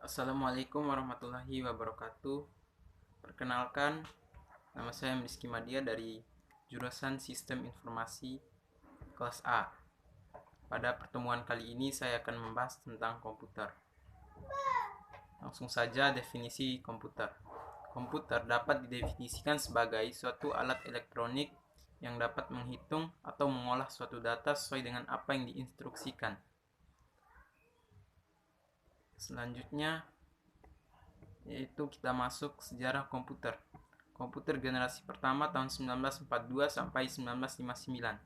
Assalamualaikum warahmatullahi wabarakatuh. Perkenalkan, nama saya Rizky Madia dari jurusan Sistem Informasi kelas A. Pada pertemuan kali ini saya akan membahas tentang komputer. Langsung saja definisi komputer. Komputer dapat didefinisikan sebagai suatu alat elektronik yang dapat menghitung atau mengolah suatu data sesuai dengan apa yang diinstruksikan. Selanjutnya yaitu kita masuk sejarah komputer. Komputer generasi pertama tahun 1942 sampai 1959.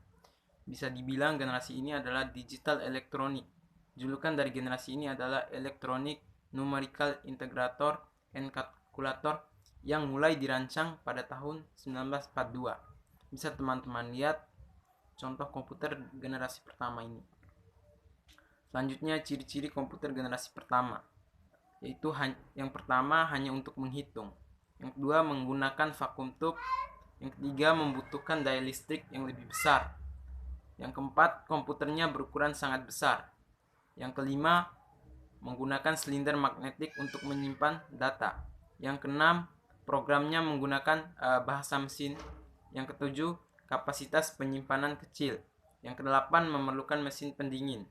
Bisa dibilang generasi ini adalah digital elektronik. Julukan dari generasi ini adalah Electronic Numerical Integrator and Calculator yang mulai dirancang pada tahun 1942. Bisa teman-teman lihat contoh komputer generasi pertama ini. Selanjutnya ciri-ciri komputer generasi pertama, yaitu yang pertama hanya untuk menghitung, yang kedua menggunakan vacuum tube, yang ketiga membutuhkan daya listrik yang lebih besar, yang keempat komputernya berukuran sangat besar, yang kelima menggunakan silinder magnetik untuk menyimpan data, yang keenam programnya menggunakan bahasa mesin, yang ketujuh kapasitas penyimpanan kecil, yang kedelapan memerlukan mesin pendingin.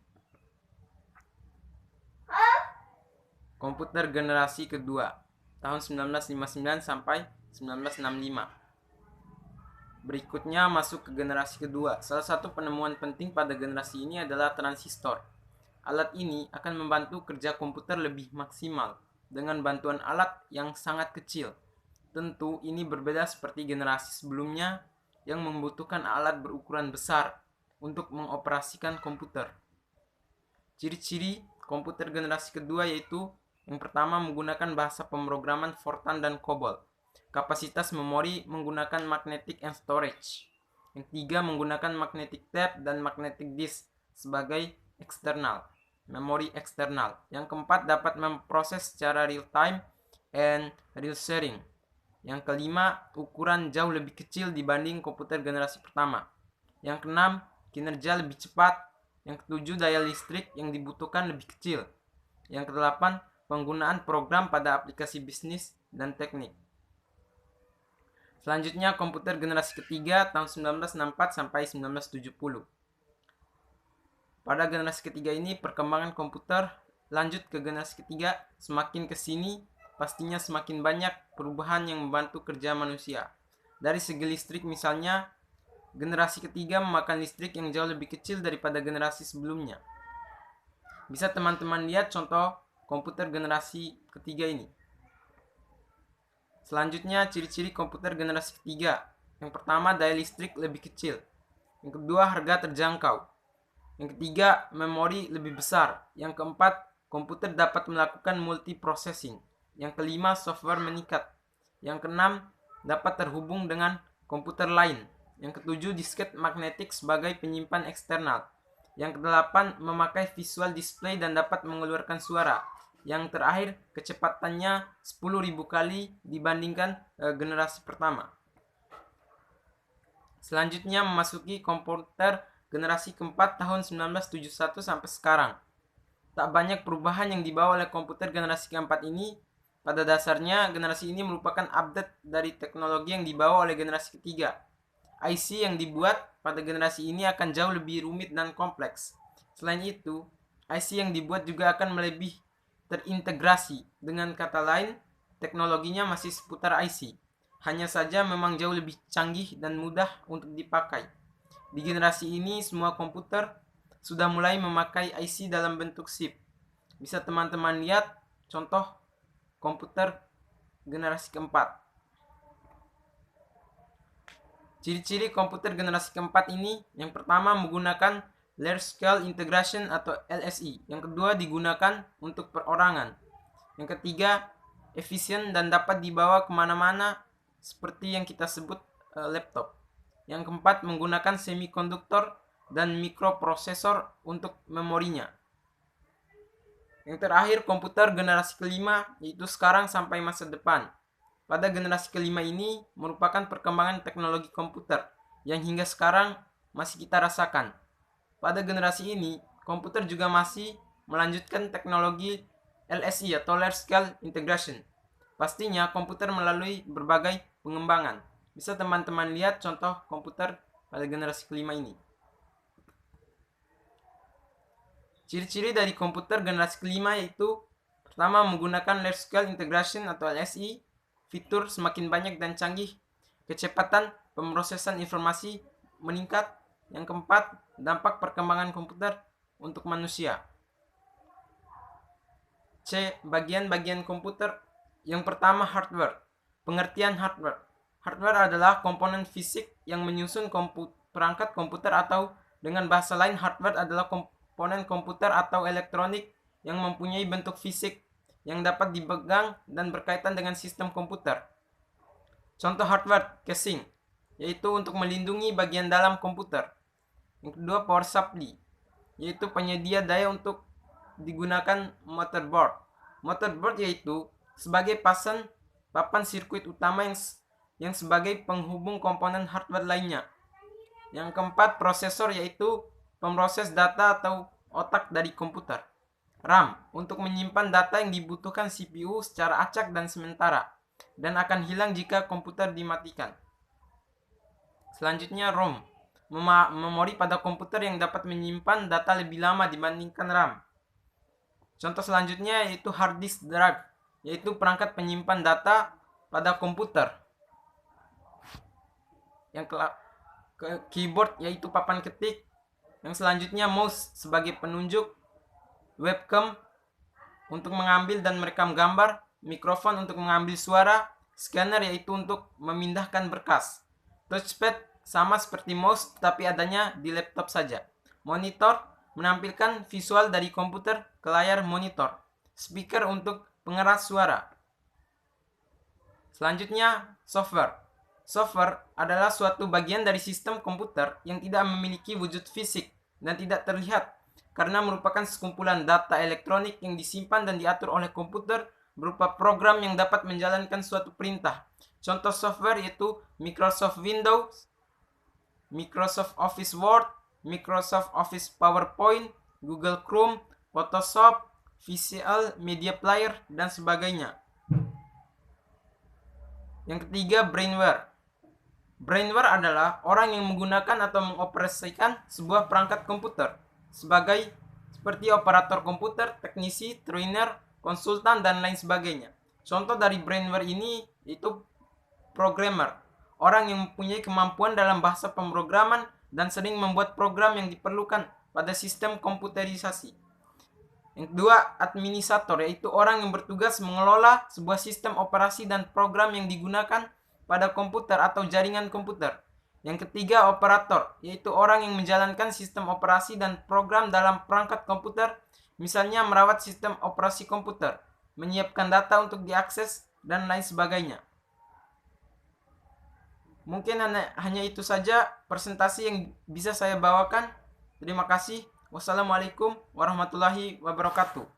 Komputer generasi kedua tahun 1959 sampai 1965. Berikutnya masuk ke generasi kedua. Salah satu penemuan penting pada generasi ini adalah transistor. Alat ini akan membantu kerja komputer lebih maksimal dengan bantuan alat yang sangat kecil. Tentu ini berbeda seperti generasi sebelumnya yang membutuhkan alat berukuran besar untuk mengoperasikan komputer. Ciri-ciri komputer generasi kedua yaitu yang pertama menggunakan bahasa pemrograman Fortran dan COBOL. Kapasitas memori menggunakan magnetic and storage. Yang ketiga menggunakan magnetic tape dan magnetic disk sebagai eksternal, memori eksternal. Yang keempat dapat memproses secara real time and real sharing. Yang kelima ukuran jauh lebih kecil dibanding komputer generasi pertama. Yang keenam kinerja lebih cepat. Yang ketujuh daya listrik yang dibutuhkan lebih kecil. Yang kedelapan penggunaan program pada aplikasi bisnis dan teknik. Selanjutnya komputer generasi ketiga tahun 1964 sampai 1970. Pada generasi ketiga ini perkembangan komputer lanjut ke generasi ketiga, semakin kesini pastinya semakin banyak perubahan yang membantu kerja manusia. Dari segi listrik misalnya, generasi ketiga memakan listrik yang jauh lebih kecil daripada generasi sebelumnya. Bisa teman-teman lihat contoh komputer generasi ketiga ini. Selanjutnya ciri-ciri komputer generasi ketiga. Yang pertama daya listrik lebih kecil. Yang kedua harga terjangkau. Yang ketiga memori lebih besar. Yang keempat komputer dapat melakukan multiprocessing. Yang kelima software meningkat. Yang keenam dapat terhubung dengan komputer lain. Yang ketujuh disket magnetik sebagai penyimpan eksternal. Yang kedelapan memakai visual display dan dapat mengeluarkan suara. Yang terakhir kecepatannya 10.000 kali dibandingkan generasi pertama. Selanjutnya memasuki komputer generasi keempat tahun 1971 sampai sekarang. Tak banyak perubahan yang dibawa oleh komputer generasi keempat ini. Pada dasarnya generasi ini merupakan update dari teknologi yang dibawa oleh generasi ketiga. IC yang dibuat pada generasi ini akan jauh lebih rumit dan kompleks. Selain itu, IC yang dibuat juga akan lebih terintegrasi. Dengan kata lain, teknologinya masih seputar IC. Hanya saja memang jauh lebih canggih dan mudah untuk dipakai. Di generasi ini, semua komputer sudah mulai memakai IC dalam bentuk chip. Bisa teman-teman lihat contoh komputer generasi keempat. Ciri-ciri komputer generasi keempat ini, yang pertama menggunakan Large Scale Integration atau LSI. Yang kedua digunakan untuk perorangan. Yang ketiga efisien dan dapat dibawa kemana-mana seperti yang kita sebut laptop. Yang keempat menggunakan semikonduktor dan mikroprosesor untuk memorinya. Yang terakhir komputer generasi kelima, yaitu sekarang sampai masa depan. Pada generasi kelima ini merupakan perkembangan teknologi komputer yang hingga sekarang masih kita rasakan. Pada generasi ini, komputer juga masih melanjutkan teknologi LSI atau Large Scale Integration. Pastinya komputer melalui berbagai pengembangan. Bisa teman-teman lihat contoh komputer pada generasi kelima ini. Ciri-ciri dari komputer generasi kelima yaitu pertama, menggunakan Large Scale Integration atau LSI, fitur semakin banyak dan canggih, kecepatan pemrosesan informasi meningkat. Yang keempat, dampak perkembangan komputer untuk manusia. C. Bagian-bagian komputer. Yang pertama, hardware. Pengertian hardware. Hardware adalah komponen fisik yang menyusun perangkat komputer, atau dengan bahasa lain, hardware adalah komponen komputer atau elektronik yang mempunyai bentuk fisik yang dapat dipegang dan berkaitan dengan sistem komputer. Contoh hardware, casing, yaitu untuk melindungi bagian dalam komputer. Yang kedua, power supply, yaitu penyedia daya untuk digunakan motherboard. Motherboard yaitu sebagai papan sirkuit utama yang sebagai penghubung komponen hardware lainnya. Yang keempat, prosesor, yaitu pemroses data atau otak dari komputer. RAM, untuk menyimpan data yang dibutuhkan CPU secara acak dan sementara, dan akan hilang jika komputer dimatikan. Selanjutnya, ROM, memori pada komputer yang dapat menyimpan data lebih lama dibandingkan RAM. Contoh selanjutnya yaitu hard disk drive, yaitu perangkat penyimpan data pada komputer. Yang keyboard, yaitu papan ketik. Yang selanjutnya mouse sebagai penunjuk, webcam untuk mengambil dan merekam gambar, mikrofon untuk mengambil suara, scanner yaitu untuk memindahkan berkas. Touchpad sama seperti mouse tapi adanya di laptop saja. Monitor menampilkan visual dari komputer ke layar monitor. Speaker untuk pengeras suara. Selanjutnya, software. Software adalah suatu bagian dari sistem komputer yang tidak memiliki wujud fisik dan tidak terlihat, karena merupakan sekumpulan data elektronik yang disimpan dan diatur oleh komputer berupa program yang dapat menjalankan suatu perintah. Contoh software yaitu Microsoft Windows, Microsoft Office Word, Microsoft Office PowerPoint, Google Chrome, Photoshop, Visual Media Player, dan sebagainya. Yang ketiga, brainware. Brainware adalah orang yang menggunakan atau mengoperasikan sebuah perangkat komputer seperti operator komputer, teknisi, trainer, konsultan, dan lain sebagainya. Contoh dari brainware ini itu programmer, orang yang mempunyai kemampuan dalam bahasa pemrograman dan sering membuat program yang diperlukan pada sistem komputerisasi. Yang kedua, administrator, yaitu orang yang bertugas mengelola sebuah sistem operasi dan program yang digunakan pada komputer atau jaringan komputer. Yang ketiga, operator, yaitu orang yang menjalankan sistem operasi dan program dalam perangkat komputer, misalnya merawat sistem operasi komputer, menyiapkan data untuk diakses, dan lain sebagainya. Mungkin hanya itu saja presentasi yang bisa saya bawakan. Terima kasih. Wassalamualaikum warahmatullahi wabarakatuh.